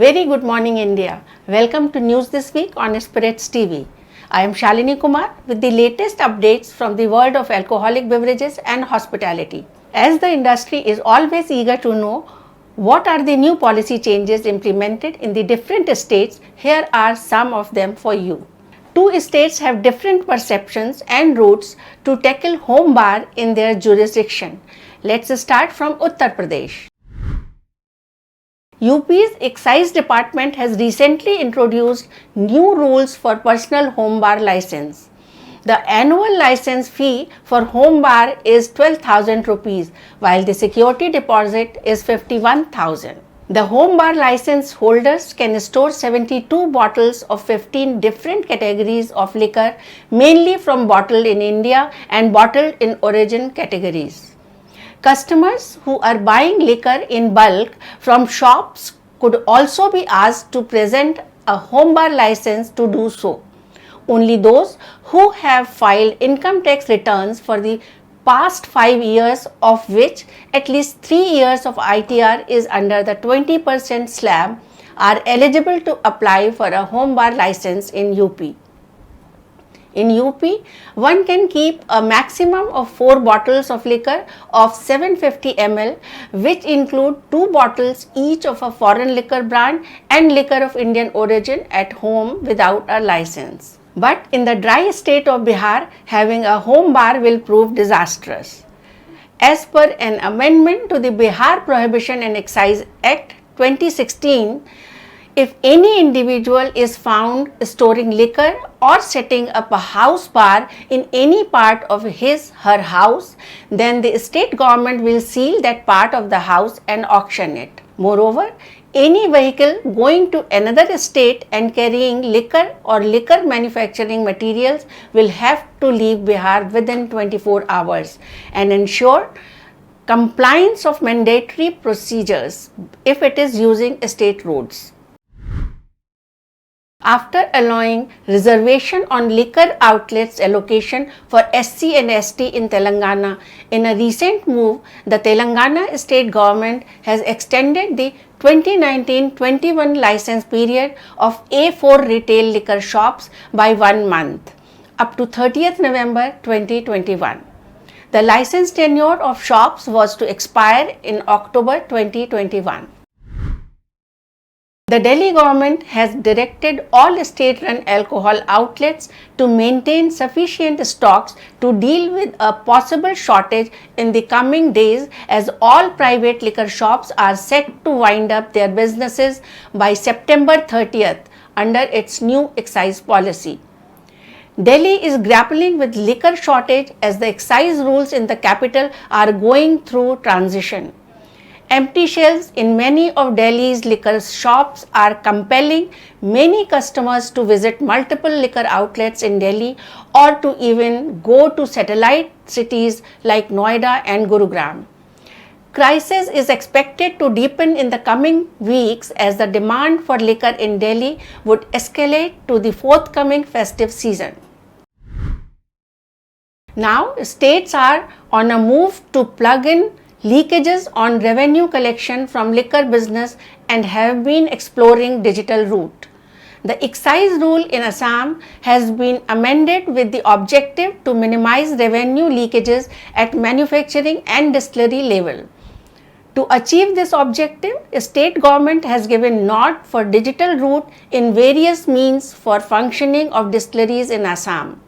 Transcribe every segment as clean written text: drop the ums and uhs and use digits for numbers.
Very good morning, India. Welcome to News This Week on Spirits TV. I am Shalini Kumar with the latest updates from the world of alcoholic beverages and hospitality. As the industry is always eager to know what are the new policy changes implemented in the different states, here are some of them for you. Two states have different perceptions and routes to tackle home bar in their jurisdiction. Let's start from Uttar Pradesh. UP's Excise Department has recently introduced new rules for personal home bar license. The annual license fee for home bar is 12,000 rupees, while the security deposit is 51,000. The home bar license holders can store 72 bottles of 15 different categories of liquor, mainly from bottled in India and bottled in origin categories. Customers who are buying liquor in bulk from shops could also be asked to present a home bar license to do so. Only those who have filed income tax returns for the past 5 years, of which at least 3 years of ITR is under the 20% slab, are eligible to apply for a home bar license in UP. In UP, one can keep a maximum of 4 bottles of liquor of 750 ml, which include 2 bottles each of a foreign liquor brand and liquor of Indian origin at home without a license. But in the dry state of Bihar, having a home bar will prove disastrous. As per an amendment to the Bihar Prohibition and Excise Act 2016, if any individual is found storing liquor or setting up a house bar in any part of his/her house, then the state government will seal that part of the house and auction it. Moreover, any vehicle going to another state and carrying liquor or liquor manufacturing materials will have to leave Bihar within 24 hours and ensure compliance of mandatory procedures if it is using state roads. After allowing reservation on liquor outlets allocation for SC and ST in Telangana, in a recent move, the Telangana state government has extended the 2019-21 license period of A4 retail liquor shops by 1 month, up to 30th November 2021. The license tenure of shops was to expire in October 2021. The Delhi government has directed all state-run alcohol outlets to maintain sufficient stocks to deal with a possible shortage in the coming days, as all private liquor shops are set to wind up their businesses by September 30th under its new excise policy. Delhi is grappling with liquor shortage as the excise rules in the capital are going through transition. Empty shelves in many of Delhi's liquor shops are compelling many customers to visit multiple liquor outlets in Delhi or to even go to satellite cities like Noida and Gurugram. Crisis is expected to deepen in the coming weeks as the demand for liquor in Delhi would escalate to the forthcoming festive season. Now, states are on a move to plug in leakages on revenue collection from liquor business and have been exploring digital route. The excise rule in Assam has been amended with the objective to minimize revenue leakages at manufacturing and distillery level. To achieve this objective, state government has given nod for digital route in various means for functioning of distilleries in Assam.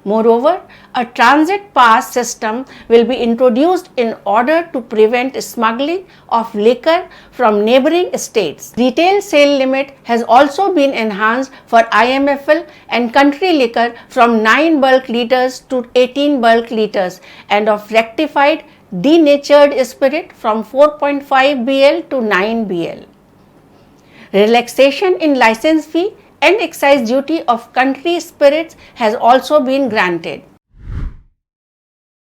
Moreover, a transit pass system will be introduced in order to prevent smuggling of liquor from neighboring states. Retail sale limit has also been enhanced for IMFL and country liquor from 9 bulk liters to 18 bulk liters and of rectified denatured spirit from 4.5 BL to 9 BL. Relaxation in license fee and excise duty of country spirits has also been granted.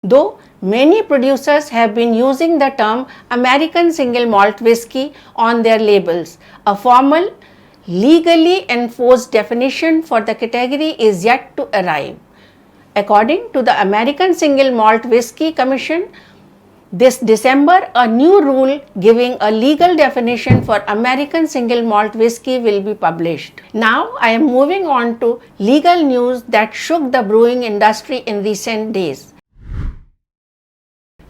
Though many producers have been using the term American single malt whiskey on their labels, a formal, legally enforced definition for the category is yet to arrive. According to the American Single Malt Whiskey Commission, This December, a new rule giving a legal definition for American single malt whiskey will be published. Now, I am moving on to legal news that shook the brewing industry in recent days.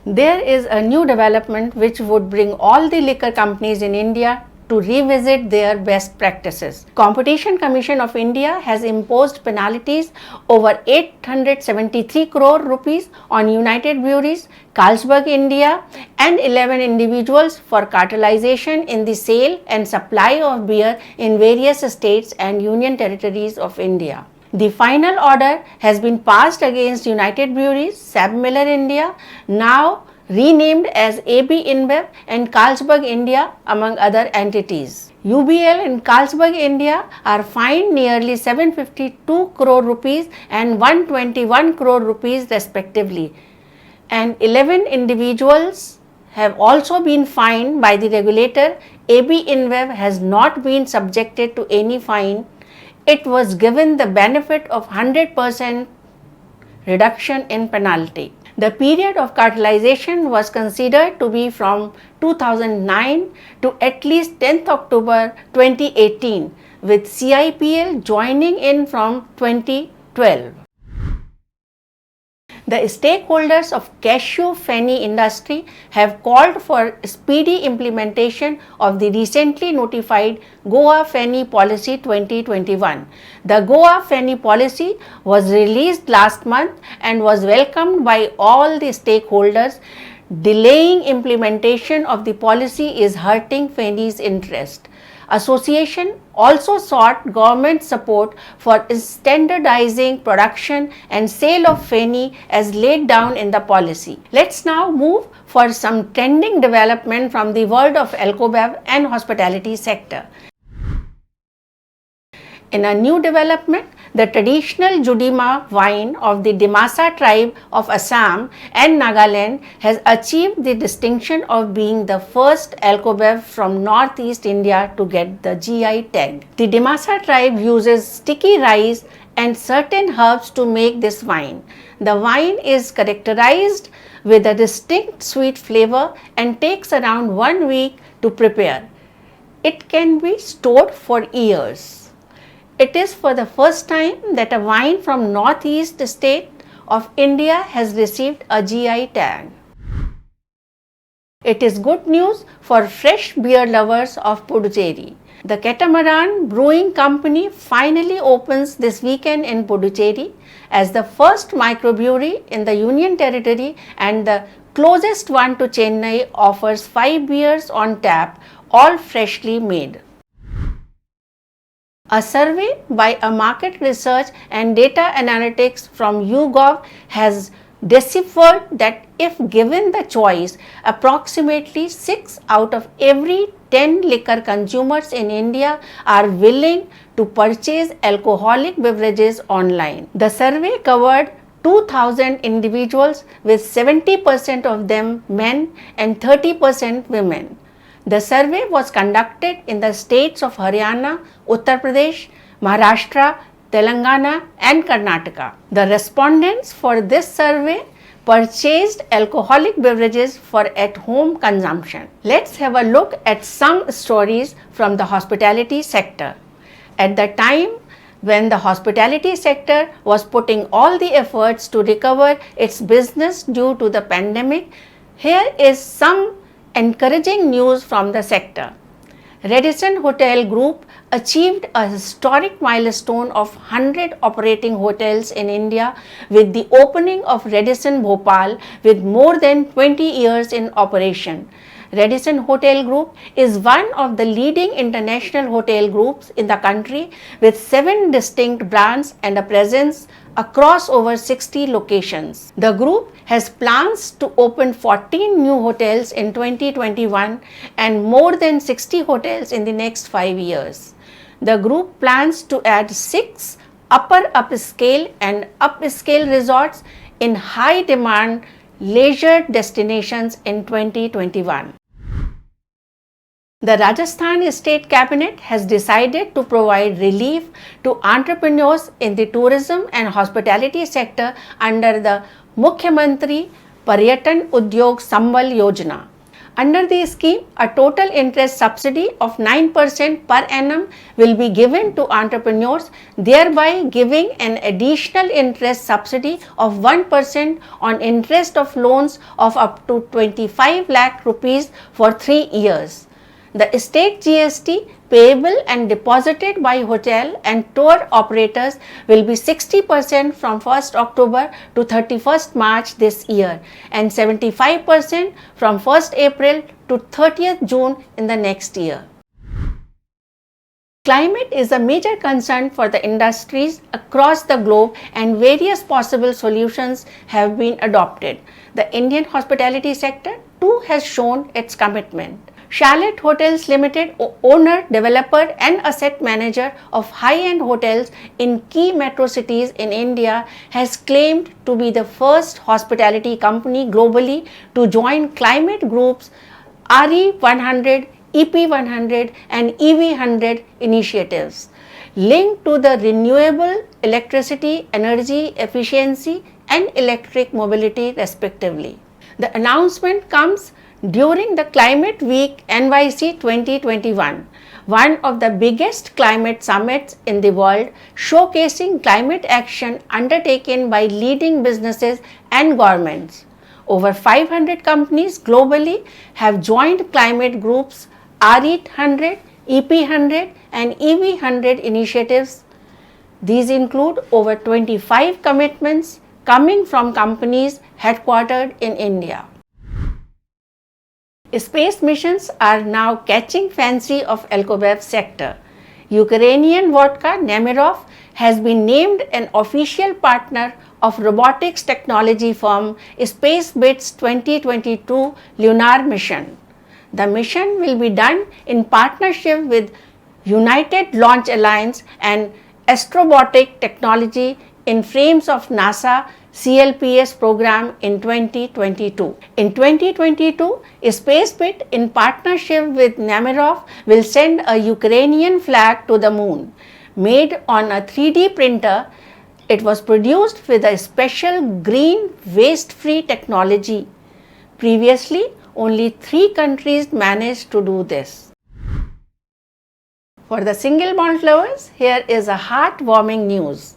There is a new development which would bring all the liquor companies in India to revisit their best practices. Competition Commission of India has imposed penalties over 873 crore rupees on United Breweries, Carlsberg India and 11 individuals for cartelization in the sale and supply of beer in various states and union territories of India. The final order has been passed against United Breweries, SABMiller India, now renamed as AB InBev, and Carlsberg India, among other entities. UBL and Carlsberg India are fined nearly 752 crore rupees and 121 crore rupees respectively, and 11 individuals have also been fined by the regulator. AB InBev has not been subjected to any fine. It was given the benefit of 100% reduction in penalty. The period of cartelization was considered to be from 2009 to at least 10th October 2018, with CIPL joining in from 2012. The stakeholders of cashew fenny industry have called for speedy implementation of the recently notified Goa Fenny Policy 2021. The Goa Fenny Policy was released last month and was welcomed by all the stakeholders. Delaying implementation of the policy is hurting Fenny's interest. Association also sought government support for standardizing production and sale of Fenny as laid down in the policy. Let's now move for some trending development from the world of Alcobev and hospitality sector. In a new development, the traditional Judima wine of the Dimasa tribe of Assam and Nagaland has achieved the distinction of being the first Alcobev from Northeast India to get the GI tag. The Dimasa tribe uses sticky rice and certain herbs to make this wine. The wine is characterized with a distinct sweet flavor and takes around 1 week to prepare. It can be stored for years. It is for the first time that a wine from Northeast state of India has received a GI tag. It is good news for fresh beer lovers of Puducherry. The Catamaran Brewing Company finally opens this weekend in Puducherry as the first microbrewery in the Union Territory and the closest one to Chennai. Offers 5 beers on tap, all freshly made. A survey by a market research and data analytics from YouGov has deciphered that if given the choice, approximately 6 out of every 10 liquor consumers in India are willing to purchase alcoholic beverages online. The survey covered 2,000 individuals, with 70% of them men and 30% women. The survey was conducted in the states of Haryana, Uttar Pradesh, Maharashtra, Telangana and Karnataka. The respondents for this survey purchased alcoholic beverages for at-home consumption. Let's have a look at some stories from the hospitality sector. At the time when the hospitality sector was putting all the efforts to recover its business due to the pandemic, here is some encouraging news from the sector. Radisson Hotel Group achieved a historic milestone of 100 operating hotels in India with the opening of Radisson Bhopal with more than 20 years in operation. Radisson Hotel Group is one of the leading international hotel groups in the country with 7 distinct brands and a presence across over 60 locations. The group has plans to open 14 new hotels in 2021 and more than 60 hotels in the next 5 years. The group plans to add 6 upscale and upscale resorts in high demand leisure destinations in 2021. The Rajasthan State Cabinet has decided to provide relief to entrepreneurs in the tourism and hospitality sector under the Mukhyamantri Paryatan Udyog Sambal Yojana. Under the scheme, a total interest subsidy of 9% per annum will be given to entrepreneurs, thereby giving an additional interest subsidy of 1% on interest of loans of up to 25 lakh rupees for 3 years. The state GST payable and deposited by hotel and tour operators will be 60% from 1st October to 31st March this year and 75% from 1st April to 30th June in the next year. Climate is a major concern for the industries across the globe and various possible solutions have been adopted. The Indian hospitality sector too has shown its commitment. Chalet Hotels Limited, owner, developer and asset manager of high-end hotels in key metro cities in India, has claimed to be the first hospitality company globally to join climate groups RE100, EP100 and EV100 initiatives linked to the renewable electricity, energy efficiency and electric mobility respectively. The announcement comes during the Climate Week NYC 2021, one of the biggest climate summits in the world, showcasing climate action undertaken by leading businesses and governments. Over 500 companies globally have joined climate groups RE100, EP100 and EV100 initiatives. These include over 25 commitments coming from companies headquartered in India. Space missions are now catching fancy of Alcobev sector. Ukrainian vodka Nemirov has been named an official partner of robotics technology firm SpaceBits 2022 lunar mission. The mission will be done in partnership with United Launch Alliance and Astrobotic Technology in frames of NASA CLPS program in 2022. In 2022, SpaceBit in partnership with Nemirov will send a Ukrainian flag to the moon. Made on a 3D printer, it was produced with a special green waste-free technology. Previously, only 3 countries managed to do this. For the single malt lovers, here is a heartwarming news.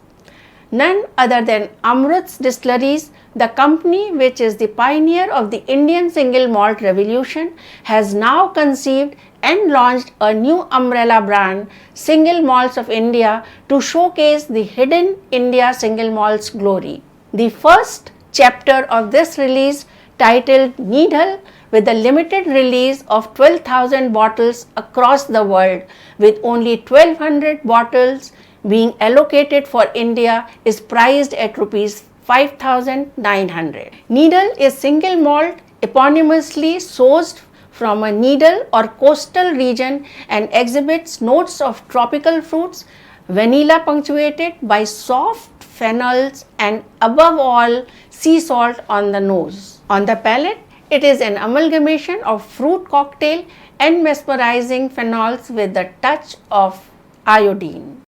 None other than Amrut's Distilleries, the company which is the pioneer of the Indian single malt revolution, has now conceived and launched a new umbrella brand, Single Malts of India, to showcase the hidden India single malts glory. The first chapter of this release, titled Needle, with a limited release of 12,000 bottles across the world, with only 1,200 bottles being allocated for India, is priced at Rs 5,900. Needle is single malt eponymously sourced from a needle or coastal region and exhibits notes of tropical fruits, vanilla punctuated by soft phenols and above all sea salt on the nose. On the palate, it is an amalgamation of fruit cocktail and mesmerizing phenols with a touch of iodine.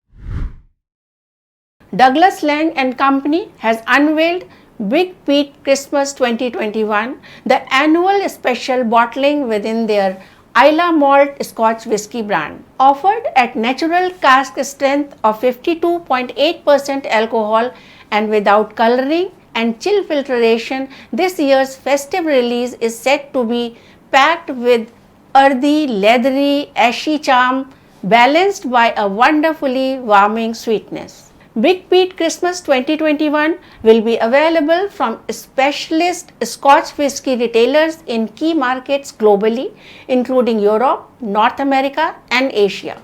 Douglas Lang and Company has unveiled Big Pete Christmas 2021, the annual special bottling within their Islay Malt Scotch Whisky brand. Offered at natural cask strength of 52.8% alcohol and without coloring and chill filtration, this year's festive release is said to be packed with earthy, leathery, ashy charm, balanced by a wonderfully warming sweetness. Big Pete Christmas 2021 will be available from specialist Scotch whisky retailers in key markets globally, including Europe, North America and Asia.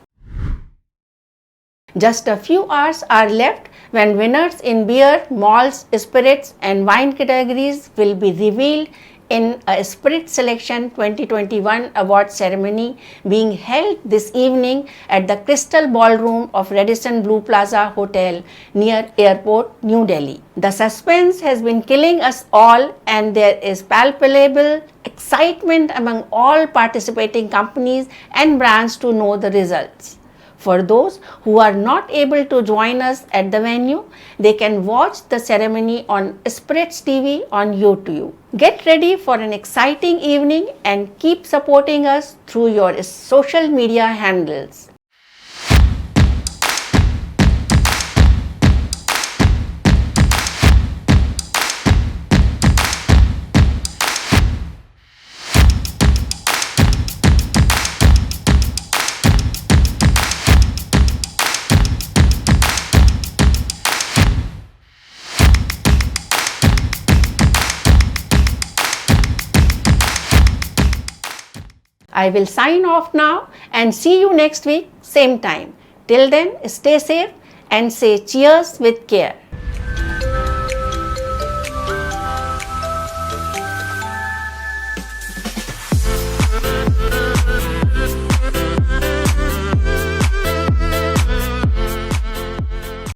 Just a few hours are left when winners in beer, malts, spirits and wine categories will be revealed in a Spirit Selection 2021 award ceremony being held this evening at the Crystal Ballroom of Radisson Blu Plaza Hotel near Airport, New Delhi. The suspense has been killing us all and there is palpable excitement among all participating companies and brands to know the results. For those who are not able to join us at the venue, they can watch the ceremony on Spirits TV on YouTube. Get ready for an exciting evening and keep supporting us through your social media handles. I will sign off now and see you next week, same time. Till then, stay safe and say cheers with care.